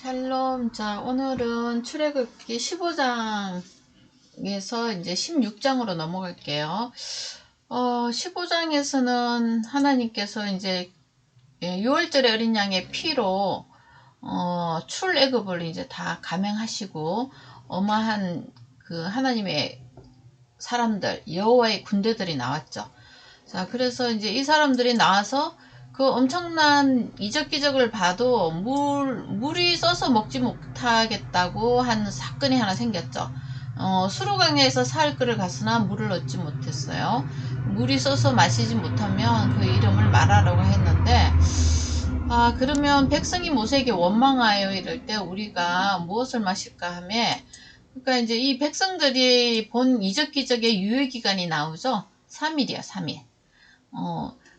샬롬. 자, 오늘은 출애굽기 15장에서 이제 16장으로 넘어갈게요. 15장에서는 하나님께서 이제 6월절의 어린 양의 피로 출애굽을 이제 다 감행하시고 어마한 그 하나님의 사람들, 여호와의 군대들이 나왔죠. 자, 그래서 이제 이 사람들이 나와서 그 엄청난 이적기적을 봐도 물이 써서 먹지 못하겠다고 한 사건이 하나 생겼죠. 수로강에서 사흘 갔으나 물을 얻지 못했어요. 물이 써서 마시지 못하면 그 이름을 말하라고 했는데, 그러면 백성이 모세에게 원망하여 이럴 때 우리가 무엇을 마실까 하며, 그러니까 이제 이 백성들이 본 이적기적의 유효기간이 나오죠. 3일이야, 3일.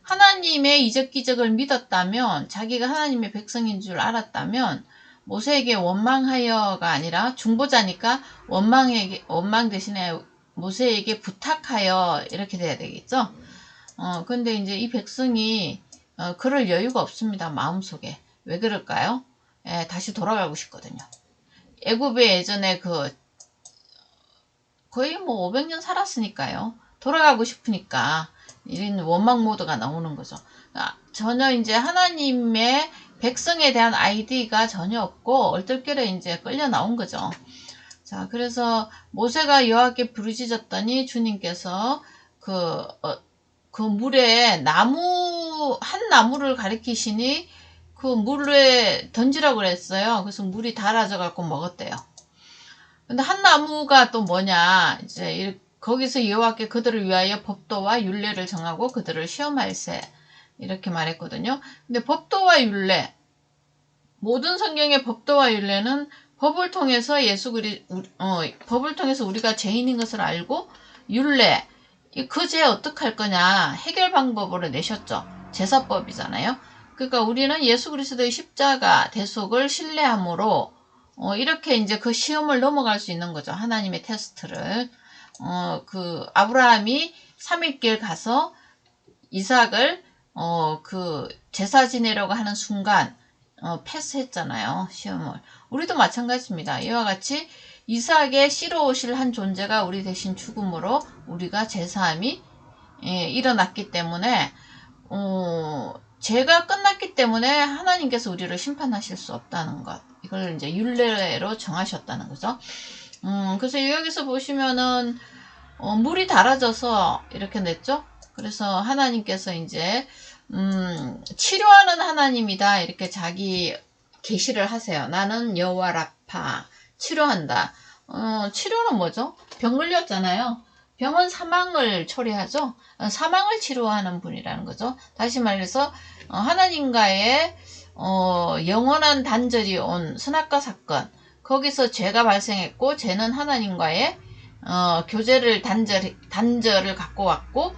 하나님의 이적기적을 믿었다면, 자기가 하나님의 백성인 줄 알았다면, 모세에게 원망하여가 아니라 중보자니까 원망 대신에 모세에게 부탁하여 이렇게 돼야 되겠죠. 근데 이제 이 백성이 그럴 여유가 없습니다. 마음속에. 왜 그럴까요? 다시 돌아가고 싶거든요. 애굽에 예전에 거의 뭐 500년 살았으니까요. 돌아가고 싶으니까 이런 원망 모드가 나오는 거죠. 전혀 이제 하나님의 백성에 대한 아이디가 전혀 없고 얼떨결에 이제 끌려 나온 거죠. 자, 그래서 모세가 여호와께 부르짖었더니 주님께서 그 물에 한 나무를 가리키시니 그 물에 던지라고 그랬어요. 그래서 물이 달아져 갖고 먹었대요. 근데 한 나무가 또 뭐냐, 이제 거기서 여호와께 그들을 위하여 법도와 율례를 정하고 그들을 시험할세, 이렇게 말했거든요. 근데 법도와 율례, 모든 성경의 법도와 율례는 법을 통해서 법을 통해서 우리가 죄인인 것을 알고, 율례, 그 죄 어떡할 거냐 해결 방법으로 내셨죠. 제사법이잖아요. 그러니까 우리는 예수 그리스도의 십자가 대속을 신뢰함으로 이렇게 이제 그 시험을 넘어갈 수 있는 거죠. 하나님의 테스트를. 아브라함이 3일길 가서 이삭을 그 제사 지내려고 하는 순간 패스했잖아요. 시험을. 우리도 마찬가지입니다. 이와 같이 이삭의 씨로 오실 한 존재가 우리 대신 죽음으로 우리가 제사함이 일어났기 때문에 죄가 끝났기 때문에 하나님께서 우리를 심판하실 수 없다는 것. 이걸 이제 율례로 정하셨다는 거죠. 그래서 여기서 보시면은 물이 달아져서 이렇게 냈죠. 그래서 하나님께서 이제 치료하는 하나님이다, 이렇게 자기 계시를 하세요. 나는 여호와 라파, 치료한다. 치료는 뭐죠? 병 걸렸잖아요. 병은 사망을 초래하죠. 사망을 치료하는 분이라는 거죠. 다시 말해서 하나님과의 영원한 단절이 온 선악과 사건, 거기서 죄가 발생했고, 죄는 하나님과의 교제를 단절을 갖고 왔고,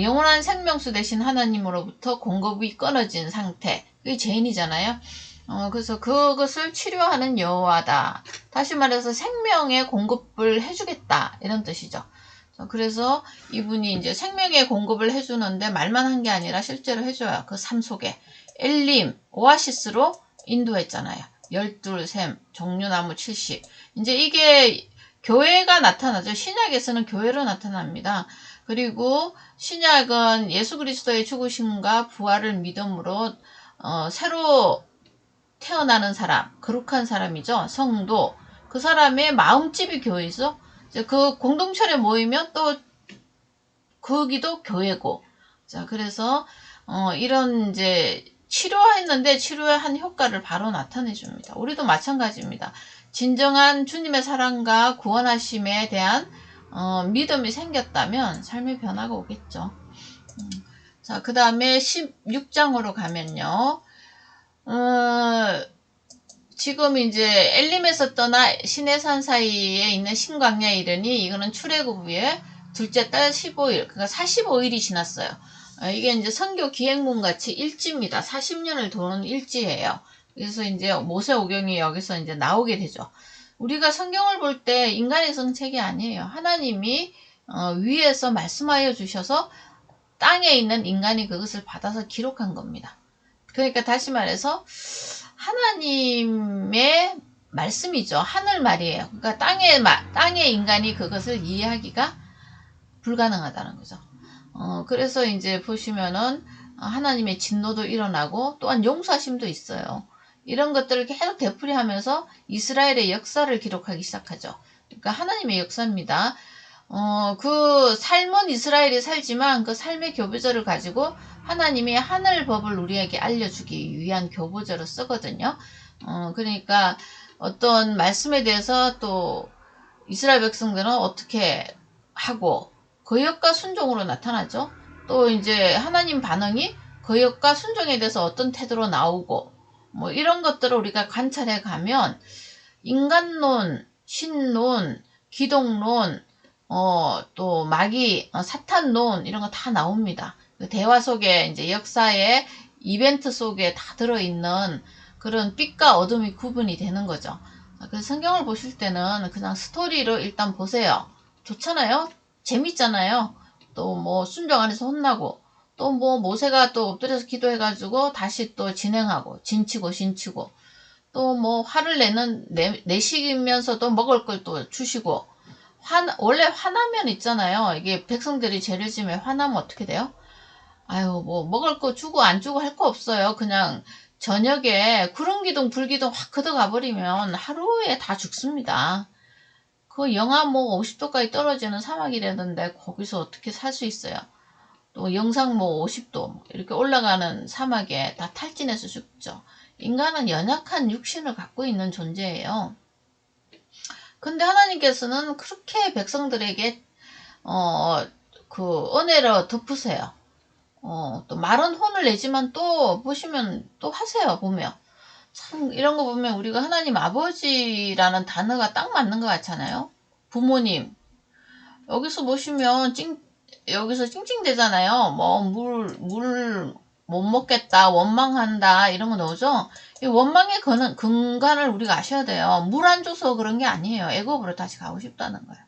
영원한 생명수 대신 하나님으로부터 공급이 끊어진 상태, 그게 죄인이잖아요. 그래서 그것을 치료하는 여호와다. 다시 말해서 생명의 공급을 해주겠다, 이런 뜻이죠. 그래서 이분이 이제 생명의 공급을 해주는데 말만 한 게 아니라 실제로 해줘요. 그 삶 속에 엘림, 오아시스로 인도했잖아요. 12샘, 종려나무 70. 이제 이게 교회가 나타나죠. 신약에서는 교회로 나타납니다. 그리고 신약은 예수 그리스도의 죽으심과 부활을 믿음으로 새로 태어나는 사람, 거룩한 사람이죠. 성도. 그 사람의 마음집이 교회죠. 이제 그 공동체에 모이면 또 거기도 교회고. 자, 그래서 이런 이제 치료했는데 치료한 효과를 바로 나타내 줍니다. 우리도 마찬가지입니다. 진정한 주님의 사랑과 구원하심에 대한 믿음이 생겼다면 삶의 변화가 오겠죠. 자, 그 다음에 16장으로 가면요. 지금 이제 엘림에서 떠나 시내산 사이에 있는 신광야에 이르니, 이거는 출애굽 후에 둘째 달 15일, 그러니까 45일이 지났어요. 이게 이제 선교 기행문 같이 일지입니다. 40년을 도는 일지예요. 그래서 이제 모세오경이 여기서 이제 나오게 되죠. 우리가 성경을 볼 때 인간의 성책이 아니에요. 하나님이 위에서 말씀하여 주셔서 땅에 있는 인간이 그것을 받아서 기록한 겁니다. 그러니까 다시 말해서 하나님의 말씀이죠. 하늘 말이에요. 그러니까 땅의 인간이 그것을 이해하기가 불가능하다는 거죠. 그래서 이제 보시면은 하나님의 진노도 일어나고 또한 용서하심도 있어요. 이런 것들을 계속 되풀이하면서 이스라엘의 역사를 기록하기 시작하죠. 그러니까 하나님의 역사입니다. 그 삶은 이스라엘이 살지만 그 삶의 교보절을 가지고 하나님이 하늘 법을 우리에게 알려주기 위한 교보절을 쓰거든요. 그러니까 어떤 말씀에 대해서 또 이스라엘 백성들은 어떻게 하고 거역과 순종으로 나타나죠. 또 이제 하나님 반응이 거역과 순종에 대해서 어떤 태도로 나오고 뭐 이런 것들을 우리가 관찰해 가면 인간론, 신론, 기독론, 또 마귀, 사탄론 이런 거 다 나옵니다. 그 대화 속에 이제 역사의 이벤트 속에 다 들어있는 그런 빛과 어둠이 구분이 되는 거죠. 그래서 성경을 보실 때는 그냥 스토리로 일단 보세요. 좋잖아요. 재밌잖아요. 또 뭐 순종 안에서 혼나고 또 뭐 모세가 또 엎드려서 기도해가지고 다시 또 진행하고 진치고 또 뭐 화를 내시면서도 먹을 걸 또 주시고 원래 화나면 있잖아요. 이게 백성들이 죄를 지면 화나면 어떻게 돼요? 아유 뭐 먹을 거 주고 안 주고 할 거 없어요. 그냥 저녁에 구름기둥 불기둥 확 걷어가버리면 하루에 다 죽습니다. 그 영하 뭐 50도까지 떨어지는 사막이라던데 거기서 어떻게 살 수 있어요? 또 영상 뭐 50도 이렇게 올라가는 사막에 다 탈진해서 죽죠. 인간은 연약한 육신을 갖고 있는 존재예요. 근데 하나님께서는 그렇게 백성들에게 그 은혜로 덮으세요. 또 말은 혼을 내지만 또 보시면 또 하세요. 보면 참 이런 거 보면 우리가 하나님 아버지라는 단어가 딱 맞는 것 같잖아요. 부모님 여기서 보시면 여기서 찡찡대잖아요. 뭐 물 못 먹겠다, 원망한다 이런 거 나오죠. 이 원망의 근간을 우리가 아셔야 돼요. 물 안 줘서 그런 게 아니에요. 애굽으로 다시 가고 싶다는 거예요.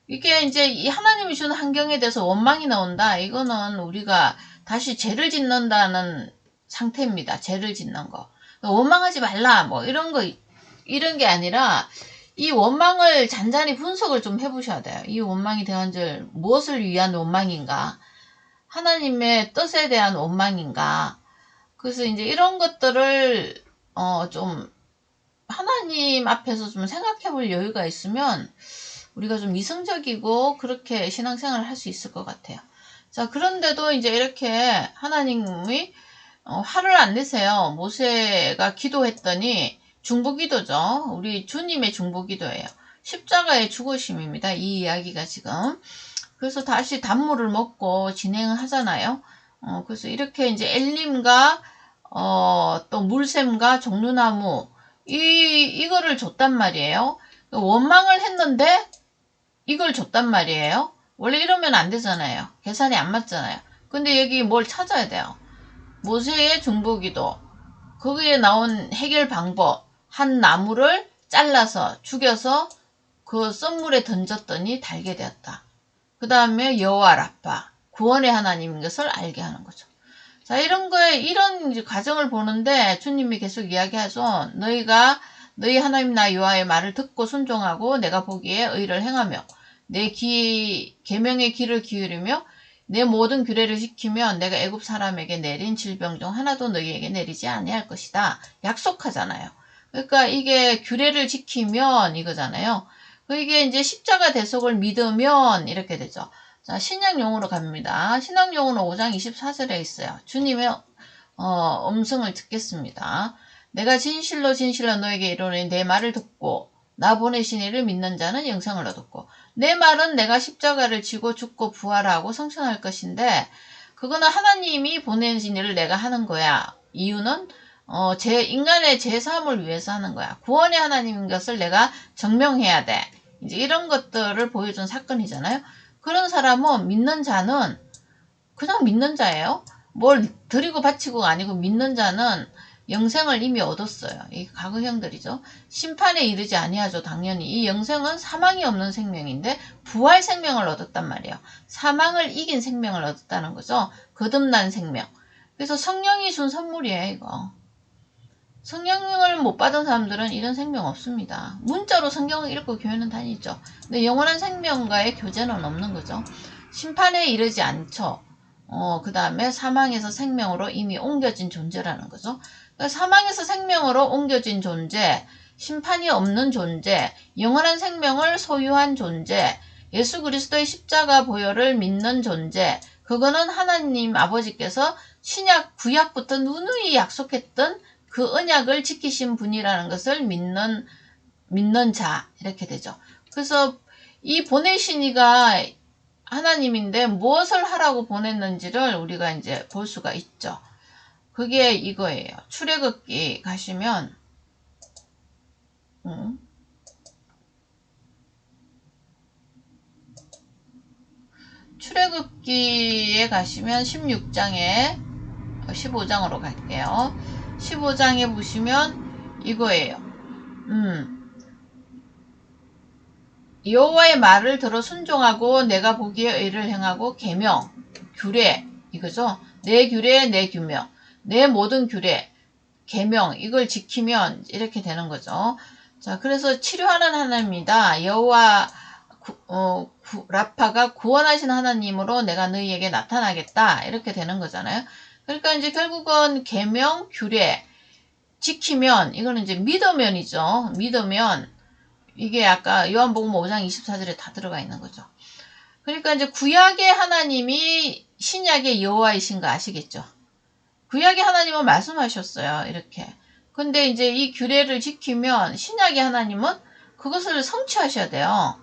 이게 이제 이 하나님이 주는 환경에 대해서 원망이 나온다. 이거는 우리가 다시 죄를 짓는다는 상태입니다. 죄를 짓는 거. 원망하지 말라. 뭐 이런 게 아니라 이 원망을 잔잔히 분석을 좀 해보셔야 돼요. 이 원망이 대한 줄 무엇을 위한 원망인가? 하나님의 뜻에 대한 원망인가? 그래서 이제 이런 것들을 좀 하나님 앞에서 좀 생각해 볼 여유가 있으면 우리가 좀 이성적이고 그렇게 신앙생활을 할 수 있을 것 같아요. 자, 그런데도 이제 이렇게 하나님이 화를 안 내세요. 모세가 기도했더니 중보기도죠. 우리 주님의 중보기도예요. 십자가의 죽으심입니다. 이 이야기가 지금. 그래서 다시 단물을 먹고 진행을 하잖아요. 그래서 이렇게 이제 엘림과 또 물샘과 종류나무 이거를 줬단 말이에요. 원망을 했는데 이걸 줬단 말이에요. 원래 이러면 안 되잖아요. 계산이 안 맞잖아요. 근데 여기 뭘 찾아야 돼요. 모세의 중보기도 거기에 나온 해결 방법 한 나무를 잘라서 죽여서 그 썬물에 던졌더니 달게 되었다. 그 다음에 여호와 라파 구원의 하나님인 것을 알게 하는 거죠. 자, 이런 과정을 보는데 주님이 계속 이야기하죠. 너희 하나님 나 여호와의 말을 듣고 순종하고 내가 보기에 의를 행하며 내 계명의 귀를 기울이며 내 모든 규례를 지키면 내가 애굽 사람에게 내린 질병 중 하나도 너희에게 내리지 아니할 것이다. 약속하잖아요. 그러니까 이게 규례를 지키면 이거잖아요. 이게 이제 십자가 대속을 믿으면 이렇게 되죠. 자, 신약용어로 갑니다. 신약용어는 5장 24절에 있어요. 주님의 음성을 듣겠습니다. 내가 진실로 너에게 이르노니 내 말을 듣고 나 보내신 이를 믿는 자는 영생을 얻었고 내 말은 내가 십자가를 지고 죽고 부활하고 성천할 것인데 그거는 하나님이 보내신 일을 내가 하는 거야. 이유는 인간의 죄사함을 위해서 하는 거야. 구원의 하나님인 것을 내가 증명해야 돼. 이제 이런 것들을 보여준 사건이잖아요. 그런 사람은 믿는 자는 그냥 믿는 자예요. 뭘 드리고 바치고가 아니고 믿는 자는 영생을 이미 얻었어요. 이 과거형들이죠. 심판에 이르지 아니하죠. 당연히 이 영생은 사망이 없는 생명인데 부활 생명을 얻었단 말이에요. 사망을 이긴 생명을 얻었다는 거죠. 거듭난 생명. 그래서 성령이 준 선물이에요. 이거. 성령을 못 받은 사람들은 이런 생명 없습니다. 문자로 성경을 읽고 교회는 다니죠. 근데 영원한 생명과의 교제는 없는 거죠. 심판에 이르지 않죠. 그 다음에 사망에서 생명으로 이미 옮겨진 존재라는 거죠. 그러니까 사망에서 생명으로 옮겨진 존재, 심판이 없는 존재, 영원한 생명을 소유한 존재, 예수 그리스도의 십자가 보혈을 믿는 존재, 그거는 하나님 아버지께서 신약, 구약부터 누누이 약속했던 그 언약을 지키신 분이라는 것을 믿는 자, 이렇게 되죠. 그래서 이 보내신 이가 하나님인데 무엇을 하라고 보냈는지를 우리가 이제 볼 수가 있죠. 그게 이거예요. 출애굽기 가시면, 출애굽기에 가시면 16장에 15장으로 갈게요. 15장에 보시면 이거예요. 여호와의 말을 들어 순종하고 내가 보기에 의를 행하고 계명, 규례 이거죠. 내 규례, 내 규명, 내 모든 규례, 계명 이걸 지키면 이렇게 되는 거죠. 자, 그래서 치료하는 하나님이다. 여호와 라파가 구원하신 하나님으로 내가 너희에게 나타나겠다. 이렇게 되는 거잖아요. 그러니까 이제 결국은 계명, 규례 지키면 이거는 이제 믿으면이죠. 믿으면 이게 아까 요한복음 5장 24절에 다 들어가 있는 거죠. 그러니까 이제 구약의 하나님이 신약의 여호와이신 거 아시겠죠? 구약의 하나님은 말씀하셨어요. 이렇게. 근데 이제 이 규례를 지키면 신약의 하나님은 그것을 성취하셔야 돼요.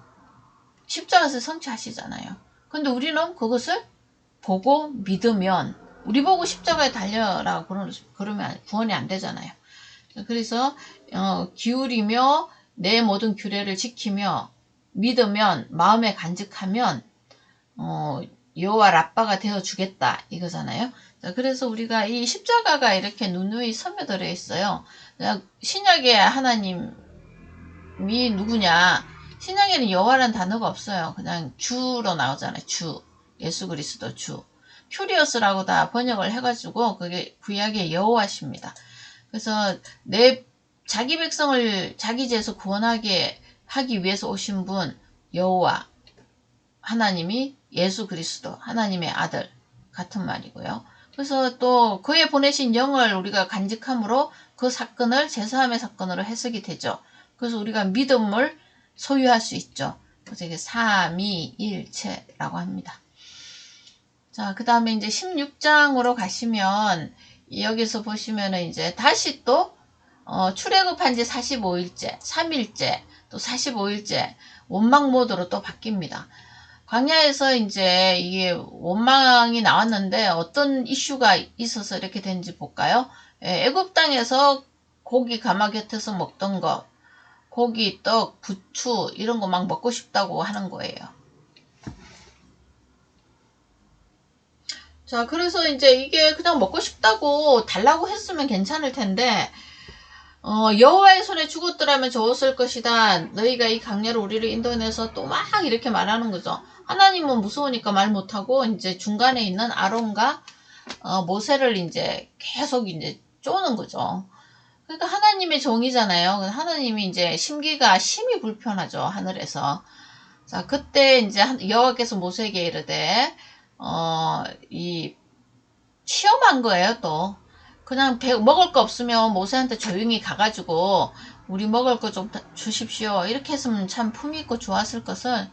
십자가에서 성취하시잖아요. 근데 우리는 그것을 보고 믿으면 우리 보고 십자가에 달려라 그러면 구원이 안 되잖아요. 그래서 기울이며 내 모든 규례를 지키며 믿으면 마음에 간직하면 여호와 라빠가 되어주겠다 이거잖아요. 그래서 우리가 이 십자가가 이렇게 누누이 스며들어 있어요. 신약의 하나님이 누구냐? 신약에는 여호와라는 단어가 없어요. 그냥 주로 나오잖아요. 주, 예수 그리스도 주. 큐리어스라고 다 번역을 해가지고 그게 구약의 여호와십니다. 그래서 자기 백성을 자기 죄에서 구원하게 하기 위해서 오신 분 여호와 하나님이 예수 그리스도 하나님의 아들 같은 말이고요. 그래서 또 그에 보내신 영을 우리가 간직함으로 그 사건을 제사함의 사건으로 해석이 되죠. 그래서 우리가 믿음을 소유할 수 있죠. 그래서 이게 삼위일체라고 합니다. 자, 그 다음에 이제 16장으로 가시면 여기서 보시면은 이제 다시 또 출애굽한 지 45일째, 3일째, 또 45일째 원망 모드로 또 바뀝니다. 광야에서 이제 이게 원망이 나왔는데 어떤 이슈가 있어서 이렇게 된지 볼까요? 애굽 땅에서 고기 가마 곁에서 먹던 거, 고기, 떡, 부추 이런 거 막 먹고 싶다고 하는 거예요. 자, 그래서 이제 이게 그냥 먹고 싶다고 달라고 했으면 괜찮을 텐데 여호와의 손에 죽었더라면 좋았을 것이다. 너희가 이 강야로 우리를 인도해내서 또 막 이렇게 말하는 거죠. 하나님은 무서우니까 말 못하고 이제 중간에 있는 아론과 모세를 이제 계속 이제 쪼는 거죠. 그러니까 하나님의 종이잖아요. 하나님이 이제 심기가 심히 불편하죠. 하늘에서. 자, 그때 이제 여호와께서 모세에게 이르되 이 시험한 거예요. 또 그냥 먹을 거 없으면 모세한테 조용히 가가지고 우리 먹을 거 좀 주십시오. 이렇게 했으면 참 품위 있고 좋았을 것을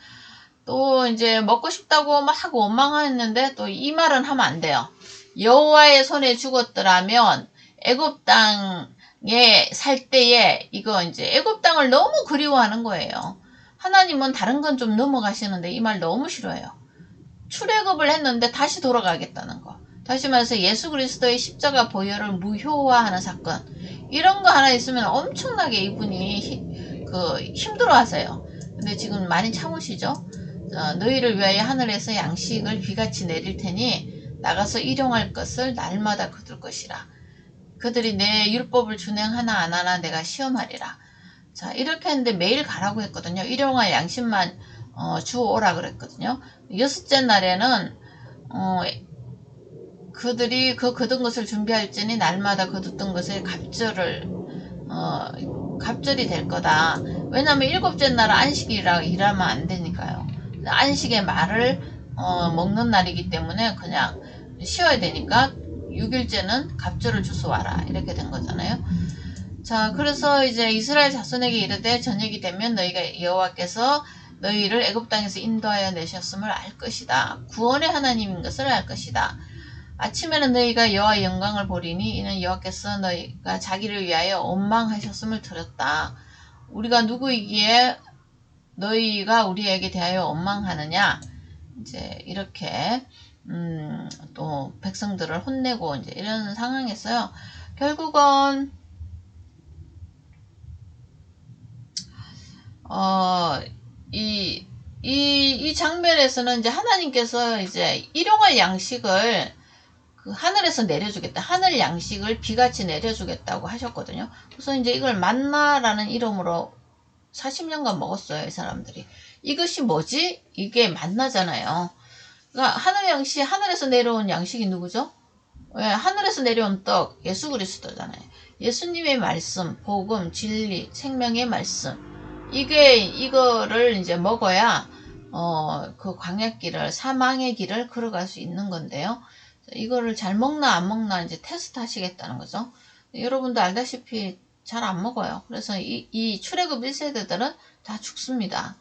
또 이제 먹고 싶다고 막 원망했는데 또 이 말은 하면 안 돼요. 여호와의 손에 죽었더라면 애굽 땅에 살 때에 이거 이제 애굽 땅을 너무 그리워하는 거예요. 하나님은 다른 건 좀 넘어가시는데 이 말 너무 싫어해요. 출애굽을 했는데 다시 돌아가겠다는 거. 다시 말해서 예수 그리스도의 십자가 보혈을 무효화하는 사건. 이런 거 하나 있으면 엄청나게 이분이 힘들어하세요. 근데 지금 많이 참으시죠? 너희를 위하여 하늘에서 양식을 비같이 내릴 테니 나가서 일용할 것을 날마다 거둘 것이라. 그들이 내 율법을 준행하나 안 하나 내가 시험하리라. 자, 이렇게 했는데 매일 가라고 했거든요. 일용할 양식만 주오라 그랬거든요. 6째 날에는 그들이 그 거둔 것을 준비할지니 날마다 거두던 것의 갑절이 될 거다. 왜냐면 일곱째 날은 안식이라 일하면 안 되니까요. 안식의 말을 먹는 날이기 때문에 그냥 쉬어야 되니까 6일째는 갑절을 주소 와라. 이렇게 된 거잖아요. 자, 그래서 이제 이스라엘 자손에게 이르되 저녁이 되면 너희가 여호와께서 너희를 애굽 땅에서 인도하여 내셨음을 알 것이다. 구원의 하나님인 것을 알 것이다. 아침에는 너희가 여호와의 영광을 보리니 이는 여호와께서 너희가 자기를 위하여 원망하셨음을 들었다. 우리가 누구이기에 너희가 우리에게 대하여 원망하느냐? 이제 이렇게 또 백성들을 혼내고 이제 이런 상황에서요. 결국은 이 장면에서는 이제 하나님께서 이제 일용할 양식을 그 하늘에서 내려주겠다. 하늘 양식을 비같이 내려주겠다고 하셨거든요. 그래서 이제 이걸 만나라는 이름으로 40년간 먹었어요. 이 사람들이. 이것이 뭐지? 이게 만나잖아요. 그러니까 하늘에서 내려온 양식이 누구죠? 왜? 하늘에서 내려온 떡, 예수 그리스도잖아요. 예수님의 말씀, 복음, 진리, 생명의 말씀. 이거를 이제 먹어야, 그 광야길을, 사망의 길을 걸어갈 수 있는 건데요. 이거를 잘 먹나 안 먹나 이제 테스트 하시겠다는 거죠. 여러분도 알다시피 잘 안 먹어요. 그래서 이 출애굽 1세대들은 다 죽습니다.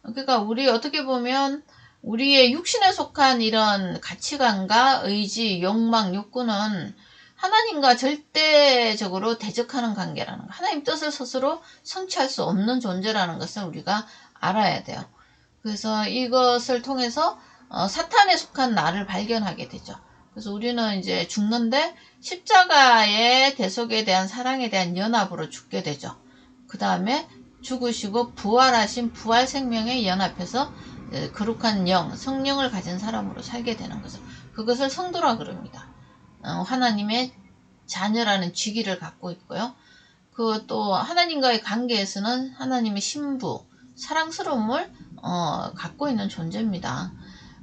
그러니까 우리 어떻게 보면 우리의 육신에 속한 이런 가치관과 의지, 욕망, 욕구는 하나님과 절대적으로 대적하는 관계라는 거. 하나님 뜻을 스스로 성취할 수 없는 존재라는 것을 우리가 알아야 돼요. 그래서 이것을 통해서 사탄에 속한 나를 발견하게 되죠. 그래서 우리는 이제 죽는데 십자가의 대속에 대한 사랑에 대한 연합으로 죽게 되죠. 그 다음에 죽으시고 부활하신 부활 생명에 연합해서 거룩한 영, 성령을 가진 사람으로 살게 되는 거죠. 그것을 성도라 그럽니다. 하나님의 자녀라는 직위를 갖고 있고요. 그 또 하나님과의 관계에서는 하나님의 신부, 사랑스러움을 갖고 있는 존재입니다.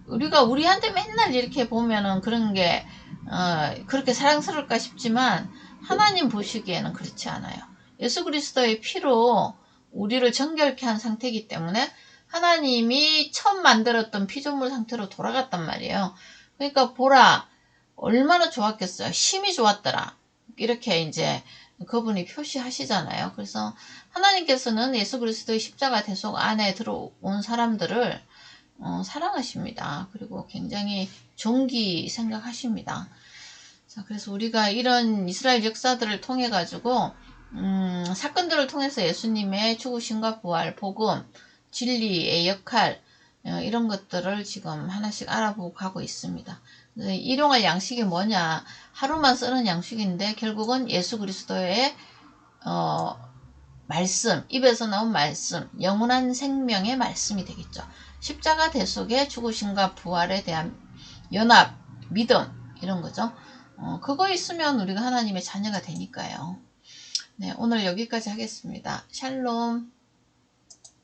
우리가 우리한테 맨날 이렇게 보면은 그런 게 그렇게 사랑스러울까 싶지만 하나님 보시기에는 그렇지 않아요. 예수 그리스도의 피로 우리를 정결케 한 상태이기 때문에 하나님이 처음 만들었던 피조물 상태로 돌아갔단 말이에요. 그러니까 보라 얼마나 좋았겠어요. 심히 좋았더라. 이렇게 이제 그분이 표시하시잖아요. 그래서 하나님께서는 예수 그리스도의 십자가 대속 안에 들어온 사람들을 사랑하십니다. 그리고 굉장히 존귀 생각하십니다. 자, 그래서 우리가 이런 이스라엘 역사들을 통해 가지고 사건들을 통해서 예수님의 죽으심과 부활, 복음, 진리의 역할 이런 것들을 지금 하나씩 알아보고 가고 있습니다. 일용할 양식이 뭐냐? 하루만 쓰는 양식인데 결국은 예수 그리스도의 말씀, 입에서 나온 말씀, 영원한 생명의 말씀이 되겠죠. 십자가 대속의 죽으심과 부활에 대한 연합, 믿음 이런 거죠. 그거 있으면 우리가 하나님의 자녀가 되니까요. 네, 오늘 여기까지 하겠습니다. 샬롬.